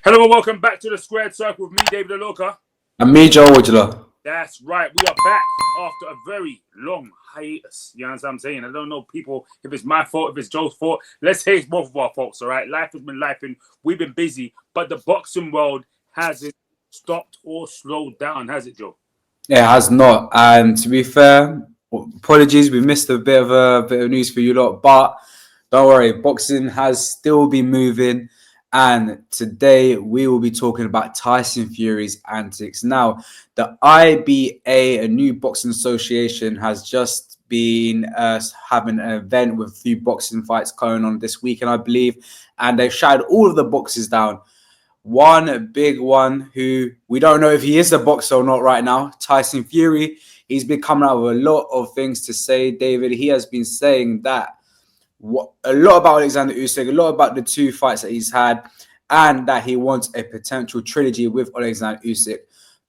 Hello and welcome back to the Squared Circle with me, David Aloka. And me, Joe Woodler. That's right, we are back after a very long hiatus. You understand what I'm saying? I don't know, people, if it's my fault, if it's Joe's fault. Let's say it's both of our faults, all right? Life has been lifing, we've been busy, but the boxing world hasn't stopped or slowed down, has it, Joe? It has not. And to be fair, apologies, we missed a bit of news for you lot, but don't worry, boxing has still been moving. And today we will be talking about Tyson Fury's antics. Now, the IBA, a new boxing association, has just been having an event with a few boxing fights going on this weekend, I believe. And they've shouted all of the boxers down. One big one who we don't know if he is the boxer or not right now, Tyson Fury. He's been coming out with a lot of things to say, David. He has been saying that a lot about Oleksandr Usyk, a lot about the two fights that he's had, and that he wants a potential trilogy with Oleksandr Usyk.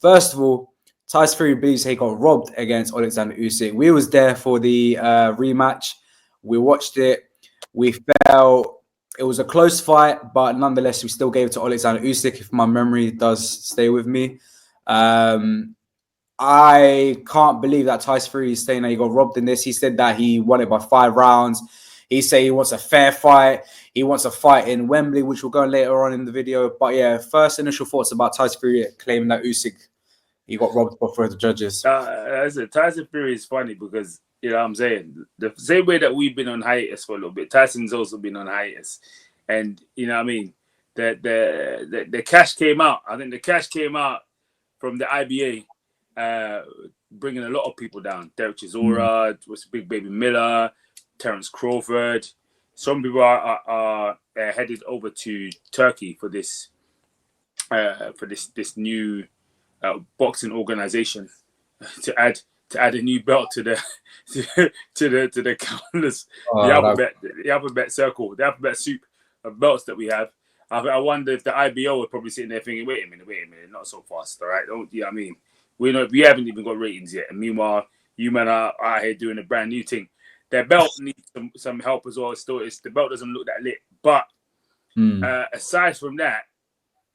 First of all, Tyson Fury believes he got robbed against Oleksandr Usyk. We was there for the rematch. We watched it. We felt it was a close fight, but nonetheless, we still gave it to Oleksandr Usyk, if my memory does stay with me. I can't believe that Tyson Fury is saying that he got robbed in this. He said that he won it by 5 rounds. He said he wants a fair fight. He wants a fight in Wembley, which we'll go later on in the video. But yeah, first initial thoughts about Tyson Fury claiming that Usyk, he got robbed before the judges. Tyson Fury is funny because, you know what I'm saying, the same way that we've been on hiatus for a little bit, Tyson's also been on hiatus. And, you know what I mean, the cash came out. I think the cash came out from the IBA, bringing a lot of people down. Derek Chisora, was Big Baby Miller, Terence Crawford. Some people are headed over to Turkey for this new boxing organization to add a new belt to the to the countless the alphabet circle, the alphabet soup of belts that we have. I wonder if the IBO are probably sitting there thinking, wait a minute, not so fast, all right? Don't, you know what I mean? We haven't even got ratings yet, and meanwhile, you men are out here doing a brand new thing. Their belt needs some help as well. The belt doesn't look that lit. But aside from that,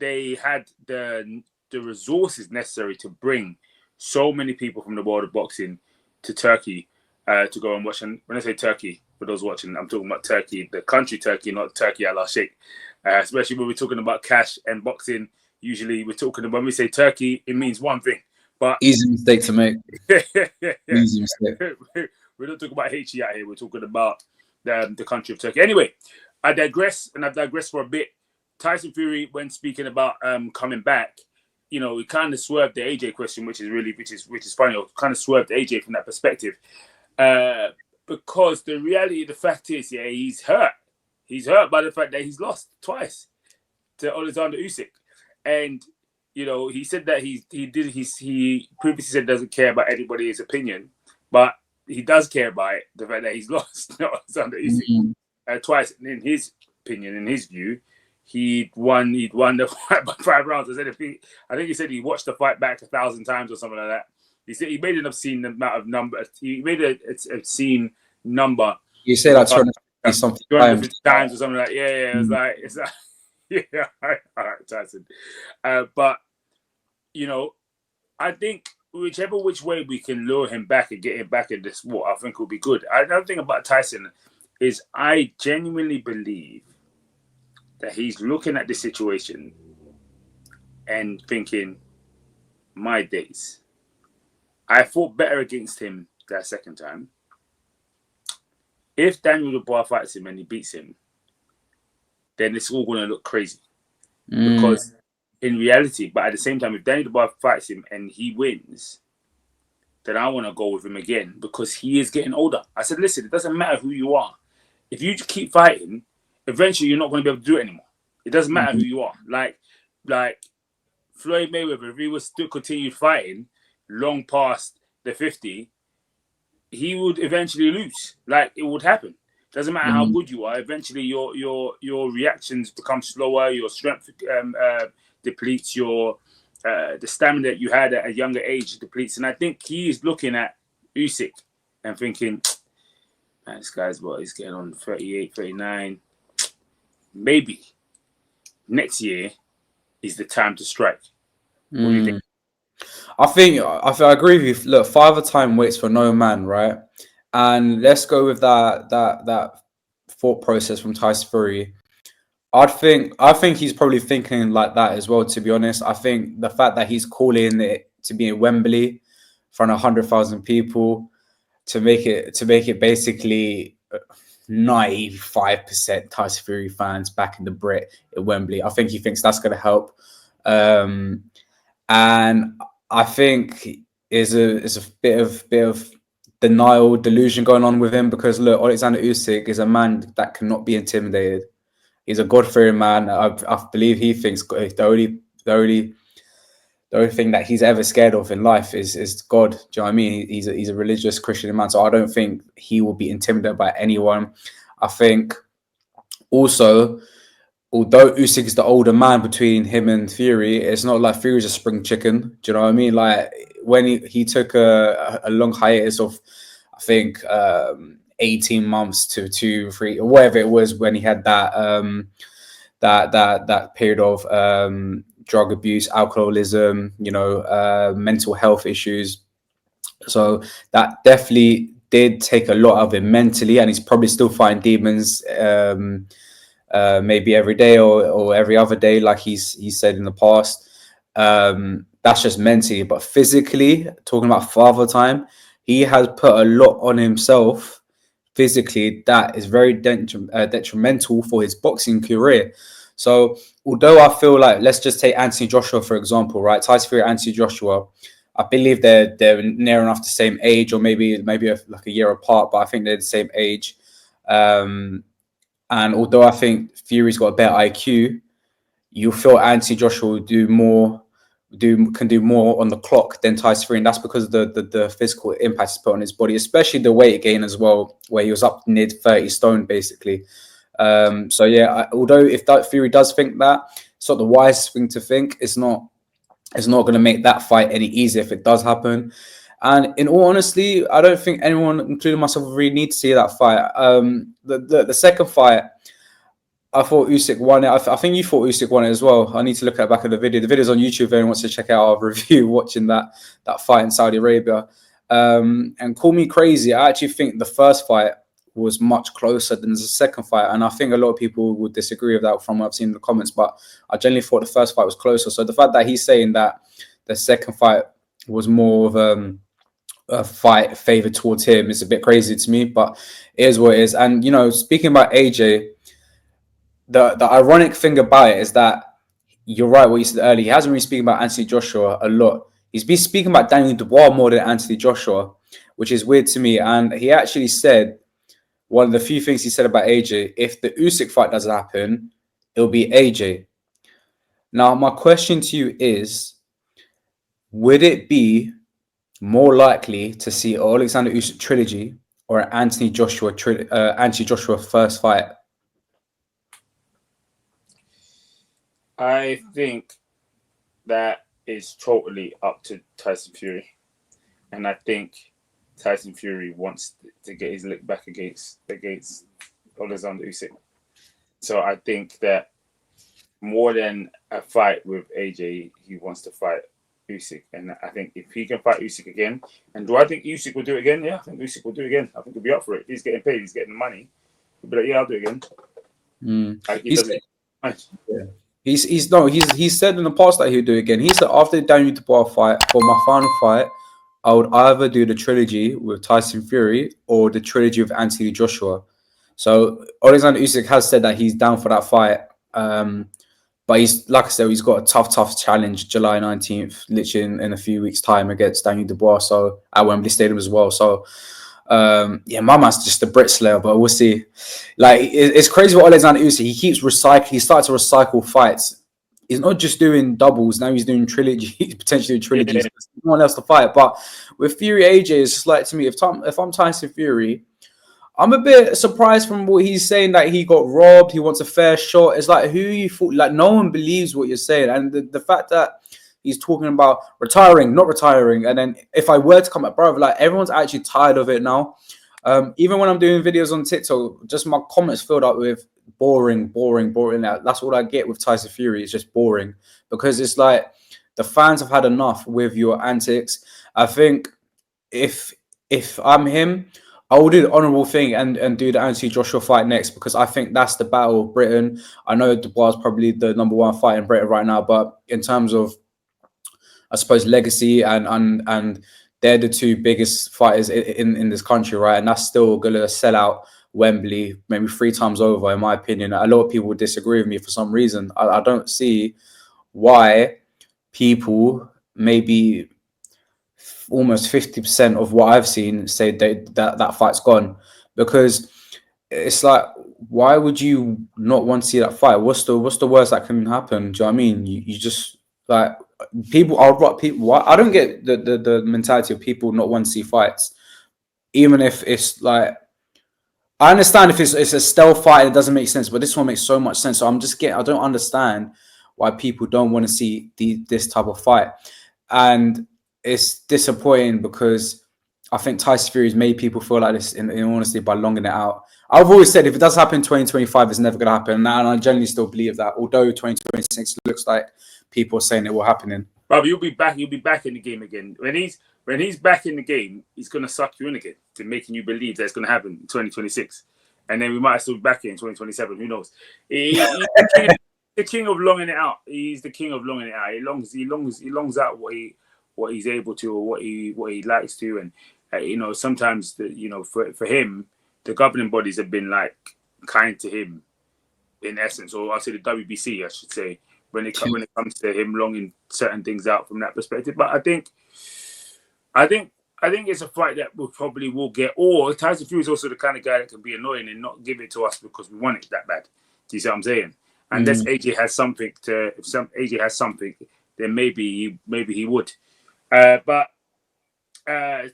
they had the resources necessary to bring so many people from the world of boxing to Turkey to go and watch. And when I say Turkey, for those watching, I'm talking about Turkey, the country Turkey, not Turkey a la Sheikh. Especially when we're talking about cash and boxing. Usually we're talking about, when we say Turkey, it means one thing. But easy mistake to make. Easy mistake. We're not talking about Haiti out here. We're talking about the country of Turkey. Anyway, I digress, and I've digressed for a bit. Tyson Fury, when speaking about coming back, you know, he kind of swerved the AJ question, which is funny. Or kind of swerved AJ from that perspective, because the reality, the fact is, yeah, he's hurt. He's hurt by the fact that he's lost twice to Oleksandr Usyk, and you know, he said that he previously said doesn't care about anybody's opinion, but he does care about it, the fact that he's lost Oleksandr Usyk twice. In his opinion, in his view, he'd won the fight by 5 rounds. I think he said he watched the fight back 1,000 times or something like that. He said he made an obscene amount of number. He made an obscene number. You say that 250 times or something like that. Yeah. It's like yeah. All right, Tyson. But you know, I think whichever which way we can lure him back and get him back in this sport, I think will be good. Another thing about Tyson is I genuinely believe that he's looking at the situation and thinking, my days, I fought better against him that second time. If Daniel Dubois fights him and he beats him, then it's all going to look crazy. Because in reality, but at the same time, if Daniel Dubois fights him and he wins, then I want to go with him again because he is getting older. I said, listen, it doesn't matter who you are. If you keep fighting, eventually you're not going to be able to do it anymore. It doesn't matter who you are. Like Floyd Mayweather, if he was still continued fighting long past the 50, he would eventually lose. Like, it would happen. Doesn't matter how good you are. Eventually, your reactions become slower. Your strength depletes. The stamina that you had at a younger age depletes. And I think he is looking at Usyk and thinking, man, this guy's he's getting on 38, 39. Maybe next year is the time to strike. What do you think? I agree with you. Look, Father Time waits for no man, right? And let's go with that thought process from Tyson Fury. I think he's probably thinking like that as well. To be honest, I think the fact that he's calling it to be in Wembley in front of 100,000 people to make it basically 95% Tyson Fury fans back in the Brit at Wembley. I think he thinks that's going to help, and I think is a bit of denial, delusion going on with him, because look, Oleksandr Usyk is a man that cannot be intimidated. He's a God-fearing man. I believe he thinks the only thing that he's ever scared of in life is God. Do you know what I mean? He's a religious Christian man, so I don't think he will be intimidated by anyone. I think also, although Usyk is the older man between him and Fury, it's not like Fury's a spring chicken. Do you know what I mean? Like when he took a long hiatus of, I think, 18 months to 2-3 or whatever it was, when he had that that period of drug abuse, alcoholism, mental health issues. So that definitely did take a lot of him mentally, and he's probably still fighting demons, maybe every day or every other day, like he's said in the past. That's just mentally, but physically, talking about Father Time, he has put a lot on himself physically that is very detrimental for his boxing career. So although I feel like, let's just take Anthony Joshua for example, right? Tyson Fury, Anthony Joshua, I believe they're near enough the same age, or maybe like a year apart, but I think they're the same age. And although I think Fury's got a better IQ, you feel Anthony Joshua will can do more on the clock than Tyson Fury, and that's because of the physical impact he's put on his body, especially the weight gain as well, where he was up near 30 stone basically. So yeah, although if that Fury does think that, it's not the wisest thing to think. It's not going to make that fight any easier if it does happen. And in all honesty, I don't think anyone, including myself, really need to see that fight. The second fight, I thought Usyk won it. I think you thought Usyk won it as well. I need to look at the back of the video. The video's on YouTube if anyone wants to check out our review watching that fight in Saudi Arabia. And call me crazy, I actually think the first fight was much closer than the second fight. And I think a lot of people would disagree with that from what I've seen in the comments. But I generally thought the first fight was closer. So the fact that he's saying that the second fight was more of a fight favored towards him is a bit crazy to me. But it is what it is. And, speaking about AJ, the ironic thing about it is that you're right what you said earlier. He hasn't been speaking about Anthony Joshua a lot. He's been speaking about Daniel Dubois more than Anthony Joshua, which is weird to me. And he actually said, one of the few things he said about AJ, if the Usyk fight doesn't happen, it'll be AJ. Now, my question to you is, would it be more likely to see an Oleksandr Usyk trilogy or an Anthony Joshua first fight? I think that is totally up to Tyson Fury. And I think Tyson Fury wants to get his lick back against Oleksandr Usyk. So I think that more than a fight with AJ, he wants to fight Usyk. And I think if he can fight Usyk again, and do I think Usyk will do it again? Yeah, I think Usyk will do it again. I think he'll be up for it. He's getting paid. He's getting the money. He'll be like, yeah, I'll do it again. Like he does it. Nice. Yeah. He's said in the past that he'll do it again. He said after the Daniel Dubois fight, for my final fight, I would either do the trilogy with Tyson Fury or the trilogy with Anthony Joshua. So Oleksandr Usyk has said that he's down for that fight. But he's, like I said, he's got a tough challenge July 19th, literally in a few weeks' time against Daniel Dubois, so at Wembley Stadium as well. So yeah, my man's just a Brit slayer, but we'll see. Like, it's crazy what Oleksandr Usyk, he keeps recycling. He started to recycle fights. He's not just doing doubles, now he's doing trilogy. He's potentially doing trilogies. Yeah. There's no one else to fight. But with Fury AJ, it's just like, to me, if I'm Tyson Fury, I'm a bit surprised from what he's saying, that he got robbed, he wants a fair shot. It's like, who you thought, like, no one believes what you're saying. And the fact that he's talking about retiring, not retiring. And then if I were to come at brother, like, everyone's actually tired of it now. Even when I'm doing videos on TikTok, just my comments filled up with boring. That's all I get with Tyson Fury. It's just boring because it's like the fans have had enough with your antics. I think if I'm him, I will do the honourable thing and do the Anthony Joshua fight next because I think that's the battle of Britain. I know Dubois is probably the #1 fight in Britain right now, but in terms of, I suppose, legacy and they're the two biggest fighters in this country, right? And that's still going to sell out Wembley maybe 3 times over, in my opinion. A lot of people would disagree with me for some reason. I don't see why people, maybe almost 50% of what I've seen, say that fight's gone, because it's like, why would you not want to see that fight? What's the worst that can happen? Do you know what I mean? You just like people are people. I don't get the mentality of people not want to see fights, even if it's like, I understand if it's a stealth fight, it doesn't make sense, but this one makes so much sense. So I don't understand why people don't want to see this type of fight, and it's disappointing because I think Tyson Fury's made people feel like this, in honesty, by longing it out. I've always said if it does happen in 2025, it's never going to happen, and I genuinely still believe that. Although 2026 looks like people are saying it will happen in. But you'll be back. You'll be back in the game again. When he's back in the game, he's gonna suck you in again to making you believe that it's gonna happen in 2026, and then we might still be back in 2027. Who knows? He's the king of longing it out. He's the king of longing it out. He longs out what he's able to, or what he likes to, and sometimes for him, the governing bodies have been like kind to him, in essence, or I'll say the WBC, I should say, when it comes to him longing certain things out from that perspective. But I think it's a fight that we probably will get. Or Tyson Fury is also the kind of guy that can be annoying and not give it to us because we want it that bad. Do you see what I'm saying? Unless AJ has something AJ has something, then maybe he would. But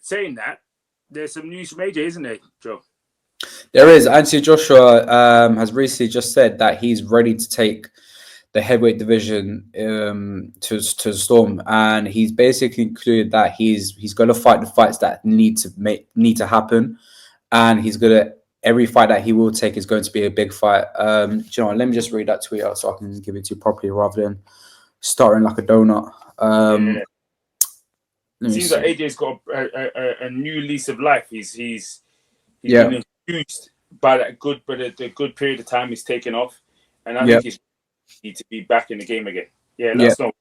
saying that, there's some news from AJ, isn't there, Joe? There is. Anthony Joshua has recently just said that he's ready to take the heavyweight division to Storm, and he's basically included that he's going to fight the fights that need to happen, and every fight that he will take is going to be a big fight. Do you know what? Let me just read that tweet out so I can give it to you properly rather than starting like a donut. It seems like AJ's got a new lease of life. He's been infused by the good period of time he's taken off, and I think he's need to be back in the game again. That's not.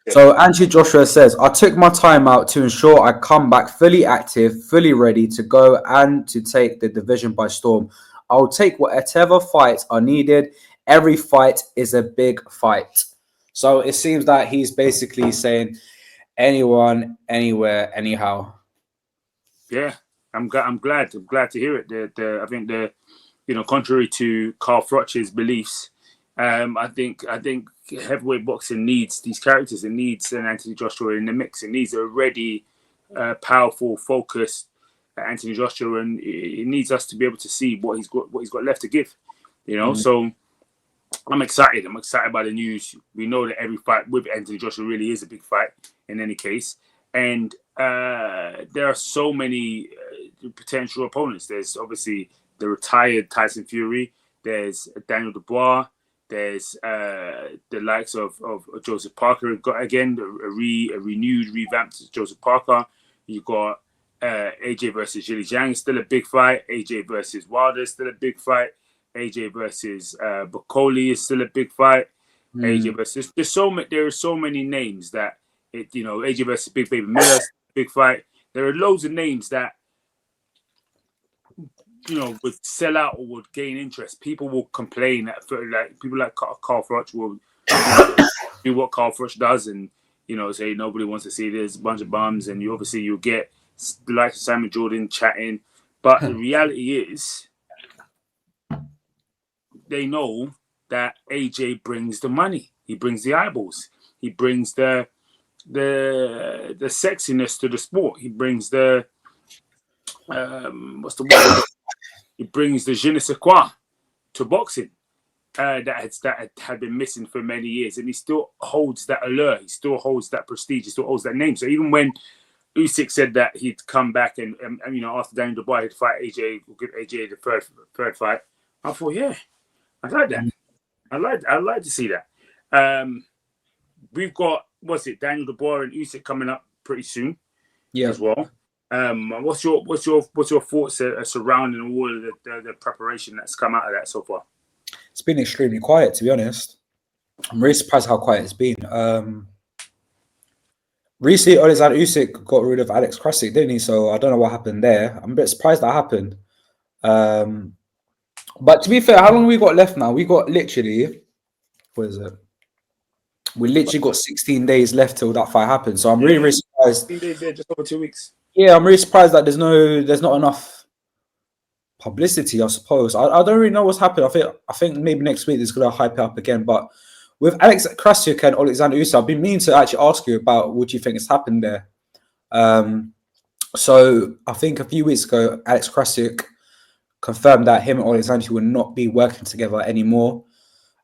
So Anthony Joshua says, I took my time out to ensure I come back fully active, fully ready to go and to take the division by storm. I'll take whatever fights are needed. Every fight is a big fight. So it seems that he's basically saying anyone, anywhere, anyhow. Yeah, I'm glad to hear it. I think contrary to Carl Froch's beliefs, I think heavyweight boxing needs these characters. It needs an Anthony Joshua in the mix. It needs a ready, powerful, focused Anthony Joshua, and it needs us to be able to see what he's got left to give. So I'm excited. I'm excited by the news. We know that every fight with Anthony Joshua really is a big fight in any case, and there are so many potential opponents. There's obviously the retired Tyson Fury. There's Daniel Dubois. There's the likes of Joseph Parker. Got again a renewed, revamped Joseph Parker. You got AJ versus Zhilei Zhang, still a big fight. AJ versus Wilder is still a big fight. AJ versus Bacoli is still a big fight. AJ versus there are so many names that AJ versus Big Baby Miller, big fight. There are loads of names that would sell out or would gain interest. People will complain that people like Carl Froch will do what Carl Froch does and say nobody wants to see this, a bunch of bums, and you'll get the likes of Simon Jordan chatting. But the reality is, they know that AJ brings the money. He brings the eyeballs. He brings the sexiness to the sport. He brings the what's the word? He brings the je ne sais quoi to boxing that had been missing for many years, and he still holds that allure. He still holds that prestige. He still holds that name. So even when Usyk said that he'd come back and after Daniel Dubois he'd fight AJ, or give AJ the third fight, I thought, yeah. I like that. I'd like to see that. We've got Daniel Dubois and Usyk coming up pretty soon, as well. What's your thoughts surrounding all of the preparation that's come out of that so far? It's been extremely quiet, to be honest. I'm really surprised how quiet it's been. Recently, Oleksandr Usyk got rid of Alex Krasik, didn't he? So I don't know what happened there. I'm a bit surprised that happened. But to be fair, how long have we got left now? We got literally, what is it? We literally got 16 days left till that fight happens. So I'm really, really surprised. 16 days there, just over 2 weeks. Yeah, I'm really surprised that there's not enough publicity, I suppose. I don't really know what's happened. I think maybe next week there's gonna hype it up again. But with Alex Krasik and Oleksandr Usyk, I've been meaning to actually ask you about what you think has happened there. So I think a few weeks ago, Alex Krasik confirmed that him and Oleksandr will not be working together anymore.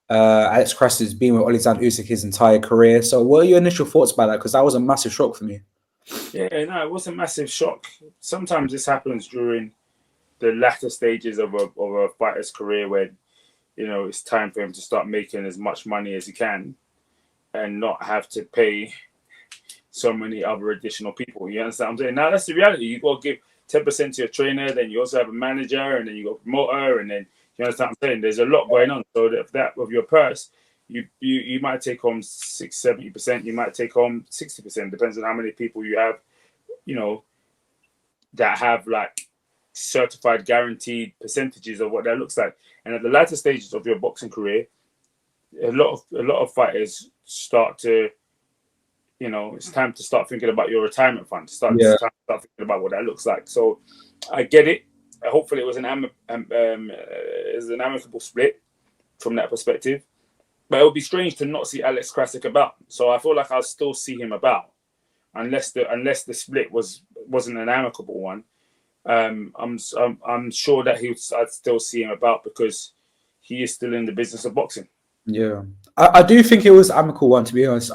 Alex Krasik has been with Oleksandr Usyk his entire career. So what are your initial thoughts about that? Because that was a massive shock for me. Yeah, no, it was a massive shock. Sometimes this happens during the latter stages of a fighter's career where, it's time for him to start making as much money as he can and not have to pay so many other additional people. You understand what I'm saying? Now, that's the reality. You got to give 10% to your trainer, then you also have a manager, and then you got a promoter, and then, you understand what I'm saying? There's a lot going on. So that with your purse, you might take home 60-70%, you might take home 60%, depends on how many people you have, that have like certified guaranteed percentages of what that looks like. And at the latter stages of your boxing career, a lot of fighters start to, it's time to start thinking about your retirement fund. Start thinking about what that looks like. So I get it. Hopefully it was an amicable split from that perspective. But it would be strange to not see Alex Krasik about. So I feel like I'll still see him about, unless the split wasn't an amicable one. I'm sure that I'd still see him about because he is still in the business of boxing. Yeah, I do think it was an amicable one, to be honest.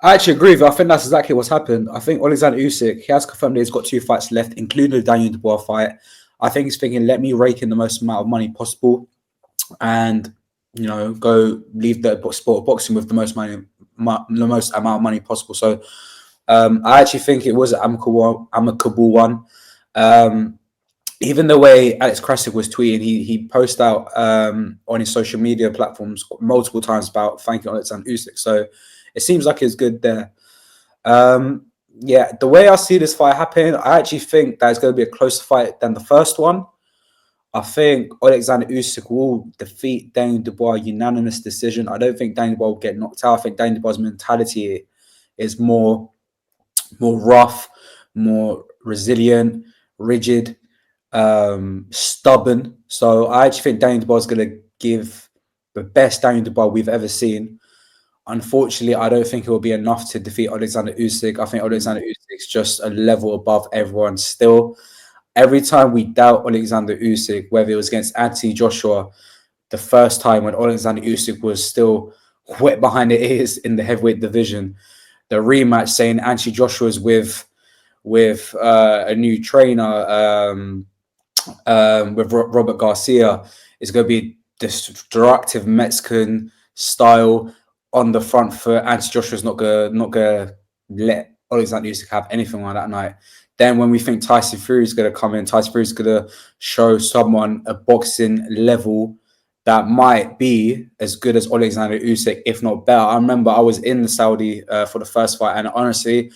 I actually agree with you. I think that's exactly what's happened. I think Oleksandr Usyk, he has confirmed that he's got 2 fights left, including the Daniel Dubois fight. I think he's thinking, let me rake in the most amount of money possible and, go leave the sport of boxing with the most amount of money possible. So I actually think it was an amicable one. Even the way Alex Krasik was tweeting, he posted out on his social media platforms multiple times about thanking Oleksandr Usyk. So it seems like it's good there. The way I see this fight happen, I actually think that it's going to be a closer fight than the first one. I think Oleksandr Usyk will defeat Daniel Dubois unanimous decision. I don't think Daniel Dubois will get knocked out. I think Daniel Dubois' mentality is more rough, more resilient, rigid, stubborn. So I actually think Daniel Dubois is going to give the best Daniel Dubois we've ever seen. Unfortunately, I don't think it will be enough to defeat Oleksandr Usyk. I think Oleksandr Usyk is just a level above everyone still. Every time we doubt Oleksandr Usyk, whether it was against Anthony Joshua, the first time when Oleksandr Usyk was still wet behind the ears in the heavyweight division, the rematch saying Anthony Joshua's with a new trainer, with Robert Garcia, is going to be destructive Mexican style on the front foot. Anthony Joshua's not gonna let Oleksandr Usyk have anything like that night. Then when we think Tyson Fury is going to come in, Tyson Fury is going to show someone a boxing level that might be as good as Oleksandr Usyk, if not better. I remember I was in the Saudi for the first fight, and honestly,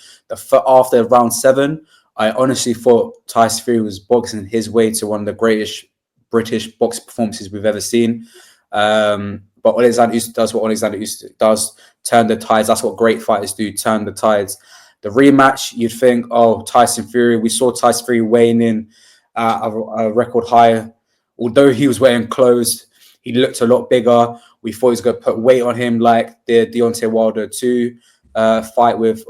after round 7, I honestly thought Tyson Fury was boxing his way to one of the greatest British boxing performances we've ever seen. But Oleksandr Usyk does what Oleksandr Usyk does, turn the tides. That's what great fighters do, turn the tides. The rematch, you'd think, Tyson Fury. We saw Tyson Fury weighing in a record high. Although he was wearing clothes, he looked a lot bigger. We thought he was going to put weight on him like the Deontay Wilder 2 fight with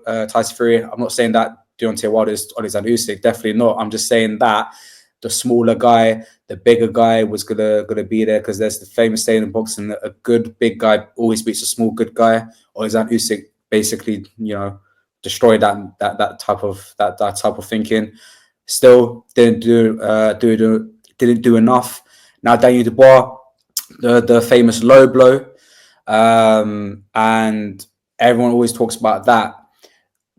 Tyson Fury. I'm not saying that Deontay Wilder is Oleksandr Usyk. Definitely not. I'm just saying that the smaller guy, the bigger guy was gonna be there, because there's the famous saying in boxing that a good big guy always beats a small good guy. Oleksandr Usyk basically, destroyed that type of thinking. Still didn't do enough. Now Daniel Dubois, the famous low blow, and everyone always talks about that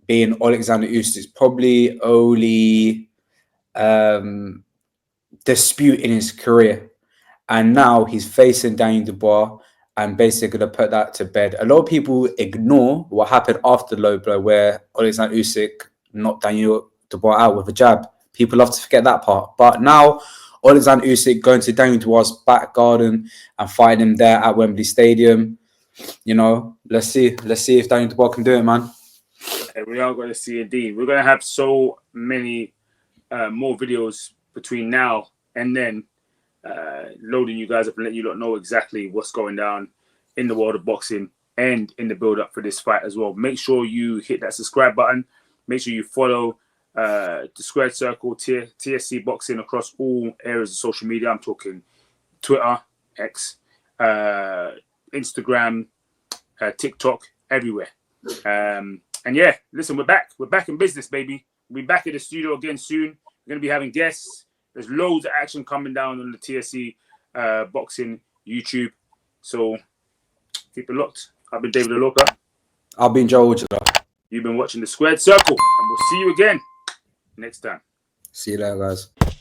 being Oleksandr Usyk's probably only dispute in his career, and now he's facing Daniel Dubois and basically going to put that to bed. A lot of people ignore what happened after the low blow, where Oleksandr Usyk knocked Daniel Dubois out with a jab. People love to forget that part, but now Oleksandr Usyk going to Daniel Dubois' back garden and fighting him there at Wembley Stadium. You know, let's see if Daniel Dubois can do it, man. We are going to see indeed. We're going to have so many more videos between now and then, loading you guys up and letting you know exactly what's going down in the world of boxing and in the build up for this fight as well. Make sure you hit that subscribe button. Make sure you follow the Squared Circle TSC Boxing across all areas of social media. I'm talking Twitter, X, Instagram, TikTok, everywhere. And yeah, listen, we're back. We're back in business, baby. We'll be back in the studio again soon. We're going to be having guests. There's loads of action coming down on the TSC Boxing YouTube. So keep it locked. I've been David Aloka. I've been Joe. You've been watching the Squared Circle, and we'll see you again next time. See you later, guys.